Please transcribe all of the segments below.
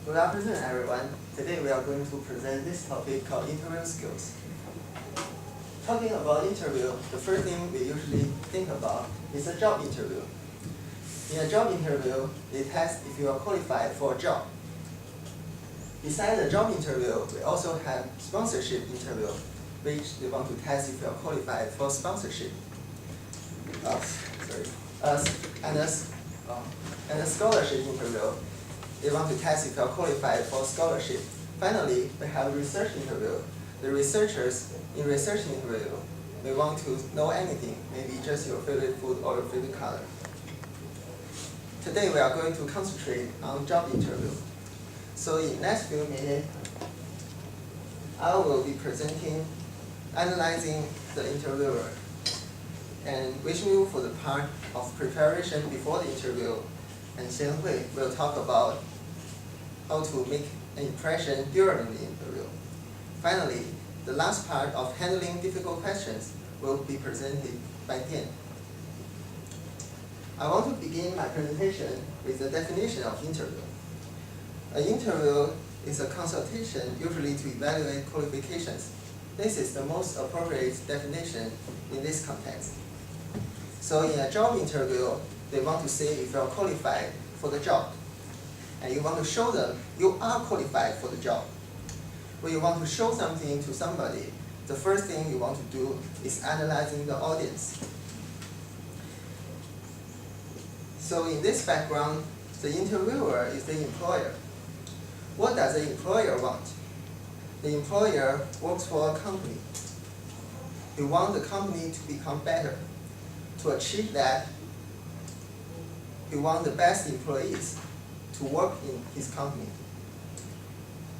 Good afternoon, everyone. Today we are going to present this topic called interview skills. Talking about interview, the first thing we usually think about is a job interview. In a job interview, they test if you are qualified for a job. Besides the job interview, we also have sponsorship interview, which they want to test if you are qualified for sponsorship. And a scholarship interview, they want to test if you are qualified for scholarship. Finally, we have a research interview. The researchers in research interview, they want to know anything, maybe just your favorite food or your favorite color. Today we are going to concentrate on job interview. So in next few minutes, I will be analyzing the interviewer, and Vishnu for the part of preparation before the interview, and Xianhui will talk about how to make an impression during the interview. Finally, the last part of handling difficult questions will be presented by Dian. I want to begin my presentation with the definition of interview. An interview is a consultation usually to evaluate qualifications. This is the most appropriate definition in this context. So in a job interview, they want to say if you are qualified for the job. And you want to show them you are qualified for the job. When you want to show something to somebody, the first thing you want to do is analyzing the audience. So in this background, the interviewer is the employer. What does the employer want? The employer works for a company. He wants the company to become better. To achieve that, he wants the best employees to work in his company.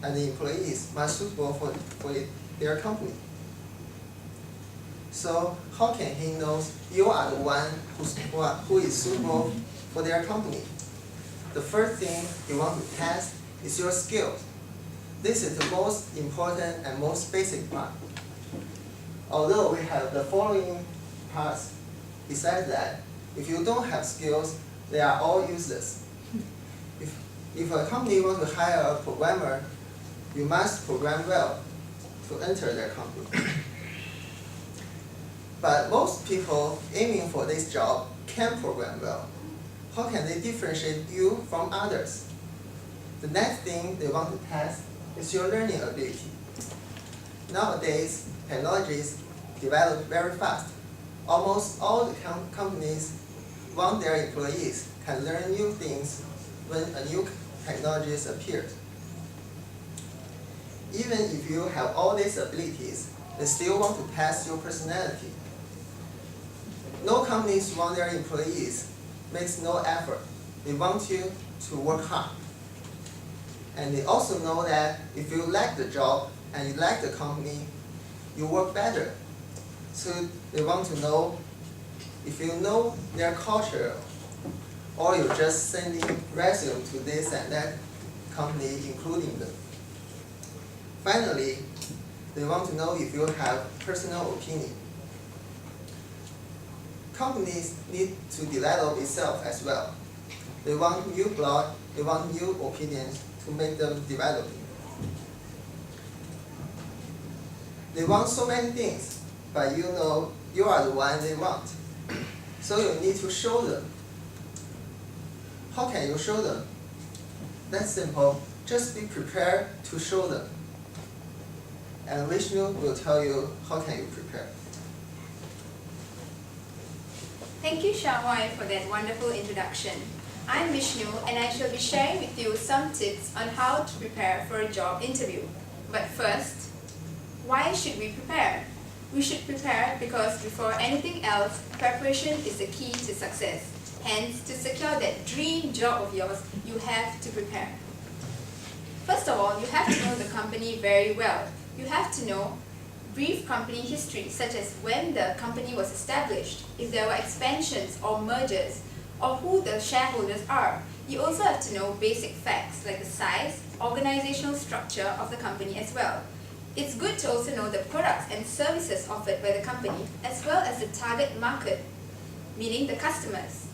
And the employees must be suitable for their company. So how can he know you are the one who is suitable for their company? The first thing he wants to test is your skills. This is the most important and most basic part. Although we have the following parts, besides that, if you don't have skills, they are all useless. If a company wants to hire a programmer, you must program well to enter their company. But most people aiming for this job can program well. How can they differentiate you from others? The next thing they want to test is your learning ability. Nowadays, technologies develop very fast. Almost all the companies want their employees can learn new things when a new technology appears. Even if you have all these abilities, they still want to test your personality. No companies want their employees makes no effort. They want you to work hard. And they also know that if you like the job and you like the company, you work better. So they want to know if you know their culture, or you're just sending resume to this and that company, including them. Finally, they want to know if you have personal opinion. Companies need to develop itself as well. They want new blog, they want new opinions to make them developing. They want so many things, but you know you are the one they want. So you need to show them. How can you show them? That's simple. Just be prepared to show them. And Vishnu will tell you how can you prepare. Thank you, Xiaohui, for that wonderful introduction. I'm Vishnu, and I shall be sharing with you some tips on how to prepare for a job interview. But first, why should we prepare? We should prepare because before anything else, preparation is the key to success. Hence, to secure that dream job of yours, you have to prepare. First of all, you have to know the company very well. You have to know brief company history, such as when the company was established, if there were expansions or mergers, or who the shareholders are. You also have to know basic facts like the size, organizational structure of the company as well. It's good to also know the products and services offered by the company, as well as the target market, meaning the customers.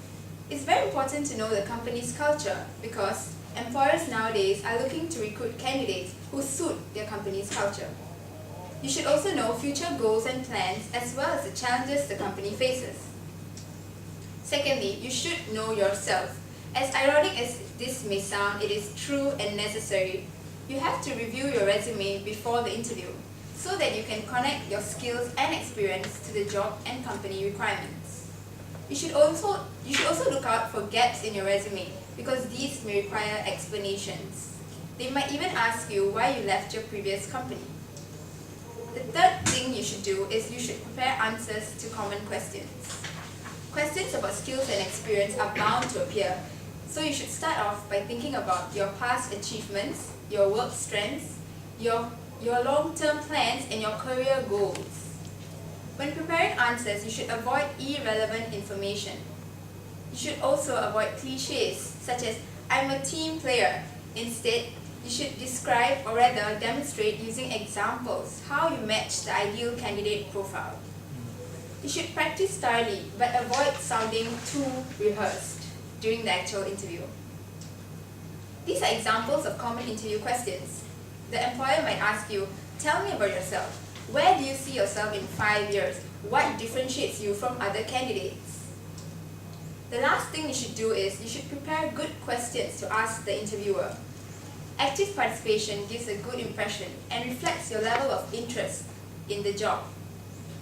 It's very important to know the company's culture because employers nowadays are looking to recruit candidates who suit their company's culture. You should also know future goals and plans as well as the challenges the company faces. Secondly, you should know yourself. As ironic as this may sound, it is true and necessary. You have to review your resume before the interview so that you can connect your skills and experience to the job and company requirements. You should also look out for gaps in your resume because these may require explanations. They might even ask you why you left your previous company. The third thing you should do is you should prepare answers to common questions. Questions about skills and experience are bound to appear, so you should start off by thinking about your past achievements, your work strengths, your long-term plans, and your career goals. When preparing answers, you should avoid irrelevant information. You should also avoid cliches such as, "I'm a team player." Instead, you should describe or rather demonstrate using examples how you match the ideal candidate profile. You should practice thoroughly but avoid sounding too rehearsed during the actual interview. These are examples of common interview questions. The employer might ask you, "Tell me about yourself. Where do you see yourself in 5 years? What differentiates you from other candidates?" The last thing you should do is you should prepare good questions to ask the interviewer. Active participation gives a good impression and reflects your level of interest in the job.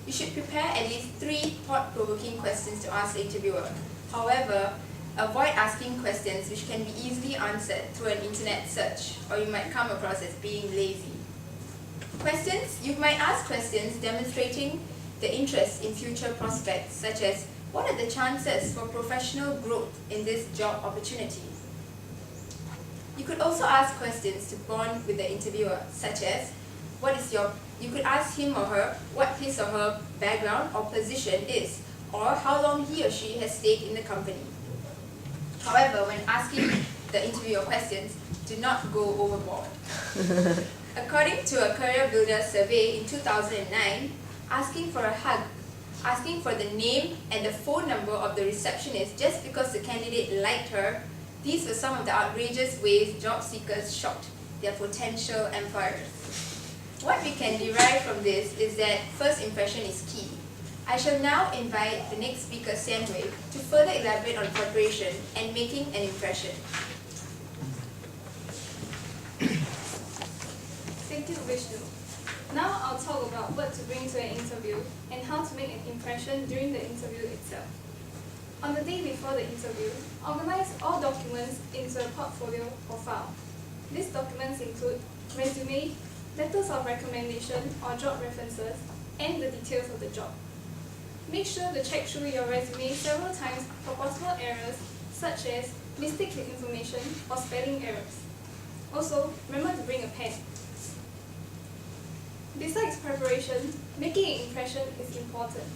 You should prepare at least 3 thought-provoking questions to ask the interviewer. However, avoid asking questions which can be easily answered through an internet search, or you might come across as being lazy. You might ask questions demonstrating the interest in future prospects, such as, what are the chances for professional growth in this job opportunity? You could also ask questions to bond with the interviewer, such as, you could ask him or her what his or her background or position is, or how long he or she has stayed in the company. However, when asking the interviewer questions, do not go overboard. According to a Career Builder survey in 2009, asking for a hug, asking for the name and the phone number of the receptionist just because the candidate liked her, these were some of the outrageous ways job seekers shocked their potential employers. What we can derive from this is that first impression is key. I shall now invite the next speaker, Sianhui, to further elaborate on preparation and making an impression. Thank you, Vishnu. Now I'll talk about what to bring to an interview and how to make an impression during the interview itself. On the day before the interview, organize all documents into a portfolio or file. These documents include resume, letters of recommendation or job references, and the details of the job. Make sure to check through your resume several times for possible errors such as mistakes in information or spelling errors. Also, remember to bring a pen. Besides preparation, making an impression is important.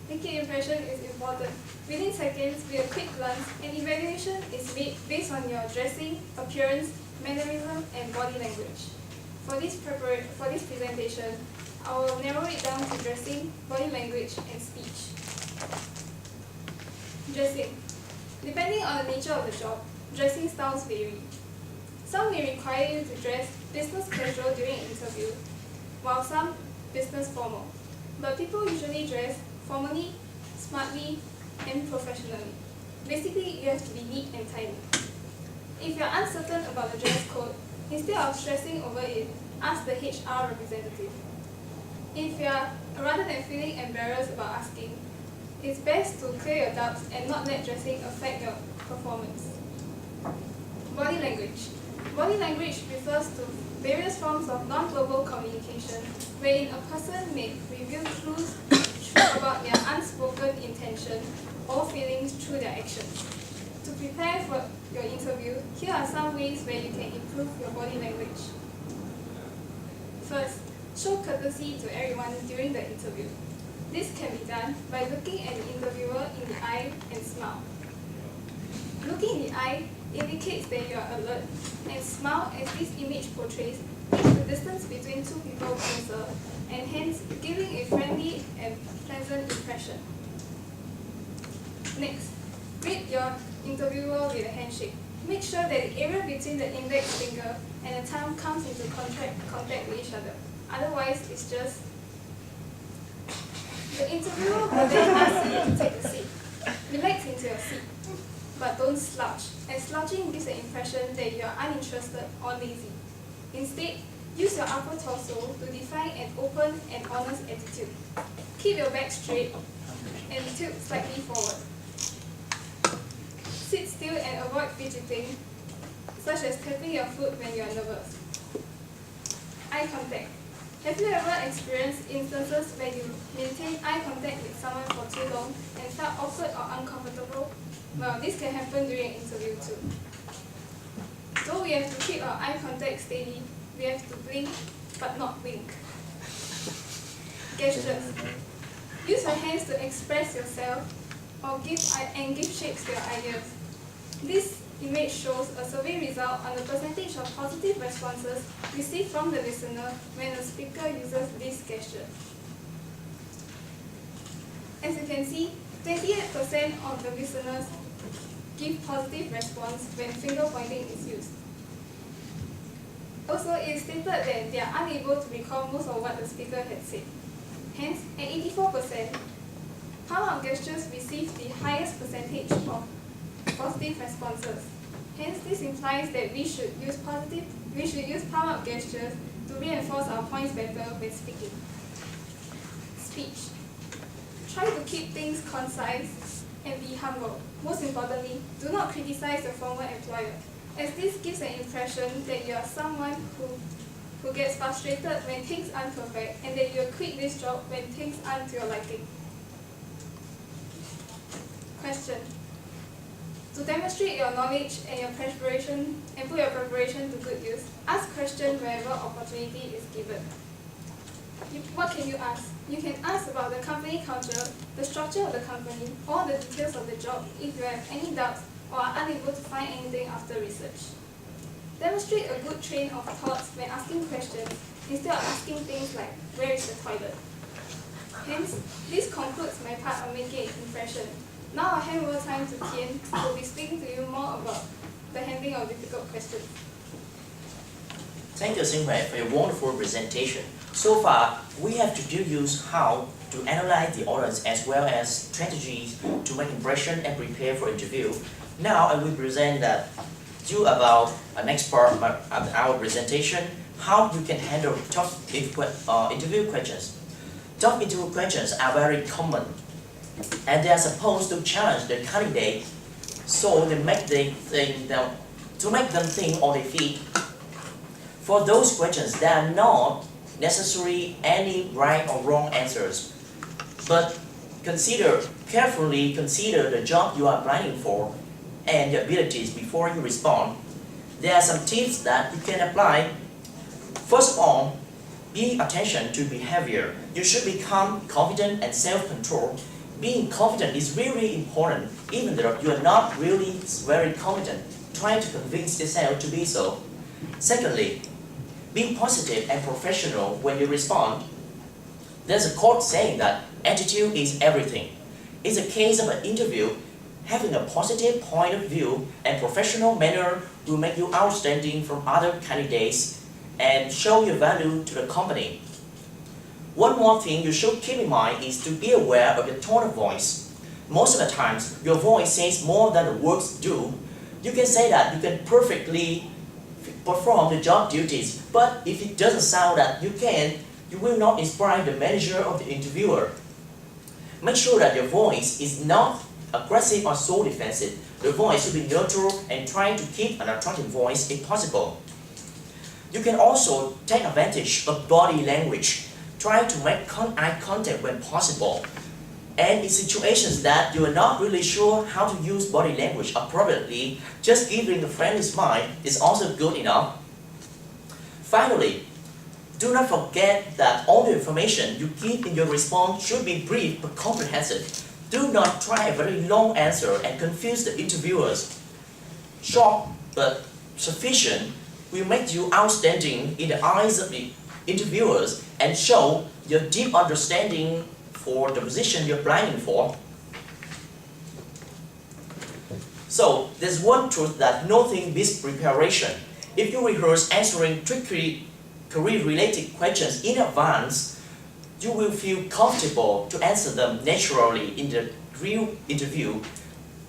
Making an impression is important. Within seconds, with a quick glance, an evaluation is made based on your dressing, appearance, mannerism, and body language. For this presentation, I will narrow it down to dressing, body language, and speech. Dressing. Depending on the nature of the job, dressing styles vary. Some may require you to dress business casual during an interview, while some business formal. But people usually dress formally, smartly, and professionally. Basically, you have to be neat and tidy. If you're uncertain about the dress code, instead of stressing over it, ask the HR representative. Rather than feeling embarrassed about asking, it's best to clear your doubts and not let dressing affect your performance. Body language. Body language refers to various forms of non-verbal communication wherein a person may reveal clues about their unspoken intention or feelings through their actions. To prepare for your interview, here are some ways where you can improve your body language. First, show courtesy to everyone during the interview. This can be done by looking at the interviewer in the eye and smile. Looking in the eye indicates that you are alert, and smile, as this image portrays, makes the distance between two people closer, and hence giving a friendly and pleasant impression. Next, Greet your interviewer with a handshake. Make sure that the area between the index finger and the thumb comes into contact with each other. Otherwise, it's just... The interviewer will then ask you to take a seat. Relax into your seat, but don't slouch, as slouching gives the impression that you are uninterested or lazy. Instead, use your upper torso to define an open and honest attitude. Keep your back straight and tilt slightly forward. Sit still and avoid fidgeting, such as tapping your foot when you are nervous. Eye contact. Have you ever experienced instances where you maintain eye contact with someone for too long and felt awkward or uncomfortable? Well, this can happen during an interview too. Though we have to keep our eye contact steady, we have to blink but not wink. Gestures. Use your hands to express yourself or give shapes to your ideas. This image shows a survey result on the percentage of positive responses received from the listener when a speaker uses this gesture. As you can see, 28% of the listeners give positive response when finger pointing is used. Also, it is stated that they are unable to recall most of what the speaker had said. Hence, at 84%, palm-up gestures receive the highest percentage of positive responses. Hence, this implies that we should use palm-up gestures to reinforce our points better when speaking. Speech. Try to keep things concise and be humble. Most importantly, do not criticize your former employer, as this gives an impression that you are someone who gets frustrated when things aren't perfect and that you'll quit this job when things aren't to your liking. Question. To demonstrate your knowledge and your preparation and put your preparation to good use, ask questions wherever opportunity is given. What can you ask? You can ask about the company culture, the structure of the company, or the details of the job if you have any doubts or are unable to find anything after research. Demonstrate a good train of thoughts when asking questions instead of asking things like, where is the toilet? Hence, this concludes my part on making an impression. Now I'll hand over time to Tian, who will be speaking to you more about the handling of difficult questions. Thank you, Xinhui, for your wonderful presentation. So far, we have introduced how to analyze the audience as well as strategies to make impression and prepare for interview. Now I will present you about the next part of our presentation, how you can handle tough interview questions. Tough interview questions are very common, and they are supposed to challenge the candidate, so they make them think on their feet. For those questions, there are not necessarily any right or wrong answers, but carefully consider the job you are applying for and your abilities before you respond. There are some tips that you can apply. First of all, pay attention to behavior. You should become confident and self-controlled. Being confident is really important, even though you are not really very confident. Try to convince yourself to be so. Secondly, be positive and professional when you respond. There's a quote saying that attitude is everything. In the case of an interview, having a positive point of view and professional manner will make you outstanding from other candidates and show your value to the company. One more thing you should keep in mind is to be aware of your tone of voice. Most of the times, your voice says more than the words do. You can say that you can perfectly perform the job duties, but if it doesn't sound that you can, you will not inspire the manager or the interviewer. Make sure that your voice is not aggressive or so defensive. The voice should be neutral and try to keep an attractive voice if possible. You can also take advantage of body language. Try to make eye contact when possible. And in situations that you are not really sure how to use body language appropriately, just giving a friendly smile is also good enough. Finally, do not forget that all the information you give in your response should be brief but comprehensive. Do not try a very long answer and confuse the interviewers. Short but sufficient will make you outstanding in the eyes of the interviewers and show your deep understanding for the position you're applying for. So there's one truth that nothing beats preparation. If you rehearse answering tricky career-related questions in advance, you will feel comfortable to answer them naturally in the real interview.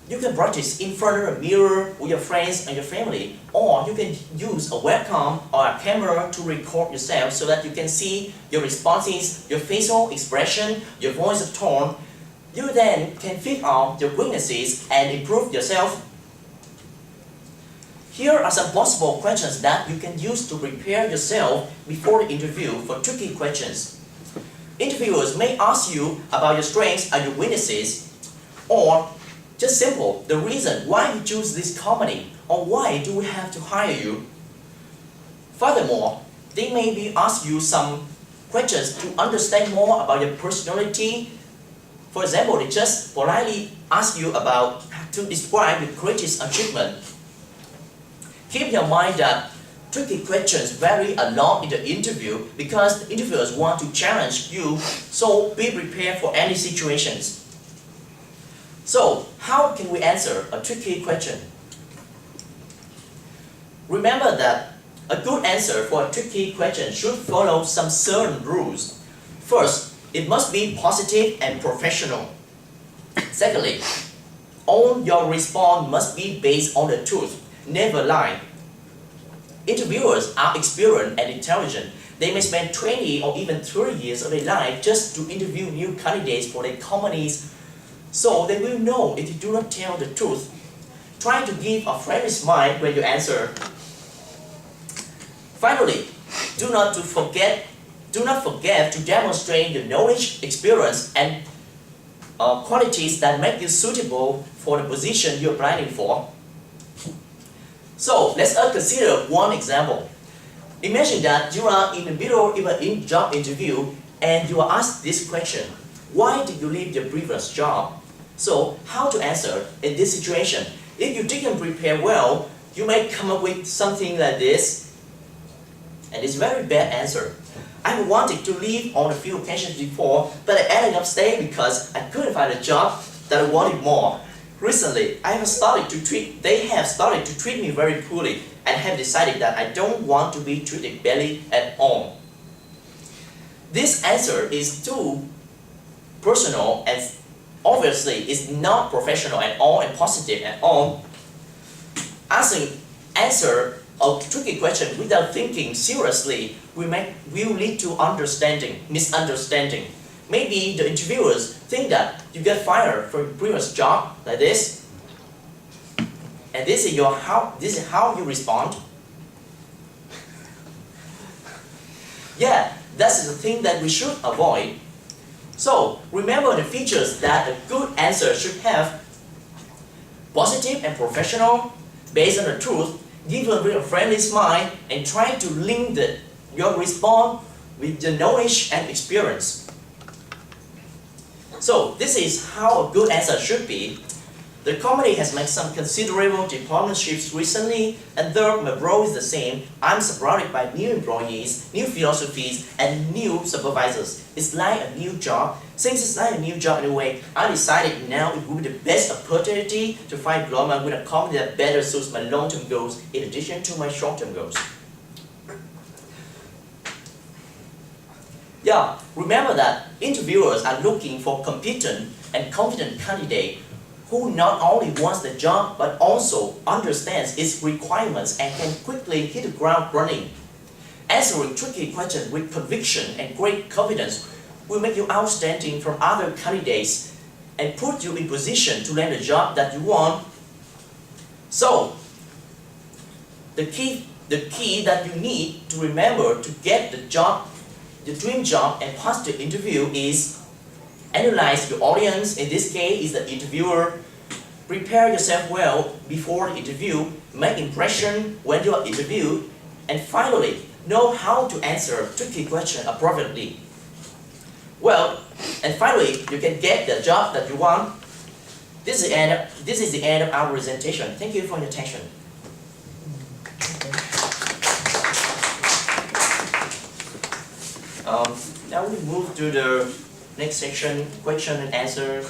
You can practice in front of a mirror with your friends and your family, or you can use a webcam or a camera to record yourself so that you can see your responses, your facial expression, your voice tone. You then can figure out your weaknesses and improve yourself. Here are some possible questions that you can use to prepare yourself before the interview for tricky questions. Interviewers may ask you about your strengths and your weaknesses, or just simple, the reason why you choose this company, or why do we have to hire you. Furthermore, they may be ask you some questions to understand more about your personality. For example, they just politely ask you about to describe your greatest achievement. Keep in mind that tricky questions vary a lot in the interview because the interviewers want to challenge you, so be prepared for any situations. So, how can we answer a tricky question? Remember that a good answer for a tricky question should follow some certain rules. First, it must be positive and professional. Secondly, all your response must be based on the truth, never lie. Interviewers are experienced and intelligent. They may spend 20 or even 30 years of their life just to interview new candidates for their companies, so they will know if you do not tell the truth. Try to give a friendly smile when you answer. Finally, do not forget to demonstrate your knowledge, experience, and qualities that make you suitable for the position you're applying for. So let's consider one example. Imagine that you are in the middle of a job interview and you are asked this question: why did you leave your previous job? So how to answer in this situation? If you didn't prepare well, you may come up with something like this, and it's a very bad answer. I wanted to leave on a few occasions before, but I ended up staying because I couldn't find a job that I wanted more. Recently, they have started to treat me very poorly and have decided that I don't want to be treated badly at all. This answer is too personal and obviously is not professional at all and positive at all. Answer a tricky question without thinking seriously will lead to misunderstanding. Maybe the interviewers think that you get fired from your previous job like this, and this is how you respond. Yeah, that's the thing that we should avoid. So remember the features that a good answer should have: positive and professional, based on the truth, given with a friendly smile, and try to link your response with the knowledge and experience. So this is how a good answer should be. The company has made some considerable department shifts recently, and though my role is the same, I'm surrounded by new employees, new philosophies, and new supervisors. It's like a new job. Since it's like a new job anyway, I decided now it would be the best opportunity to find employment with a company that better suits my long-term goals in addition to my short-term goals. Yeah, remember that interviewers are looking for competent and confident candidates who not only wants the job but also understands its requirements and can quickly hit the ground running. Answering tricky questions with conviction and great confidence will make you outstanding from other candidates and put you in position to land the job that you want. So, the key that you need to remember to get the job, the dream job, and pass the interview is: analyze your audience, in this case is the interviewer. Prepare yourself well before the interview, make impression when you are interviewed, and finally, know how to answer tricky questions appropriately. Well, and finally, you can get the job that you want. This is the end of our presentation. Thank you for your attention. Now we move to the next section, question and answer.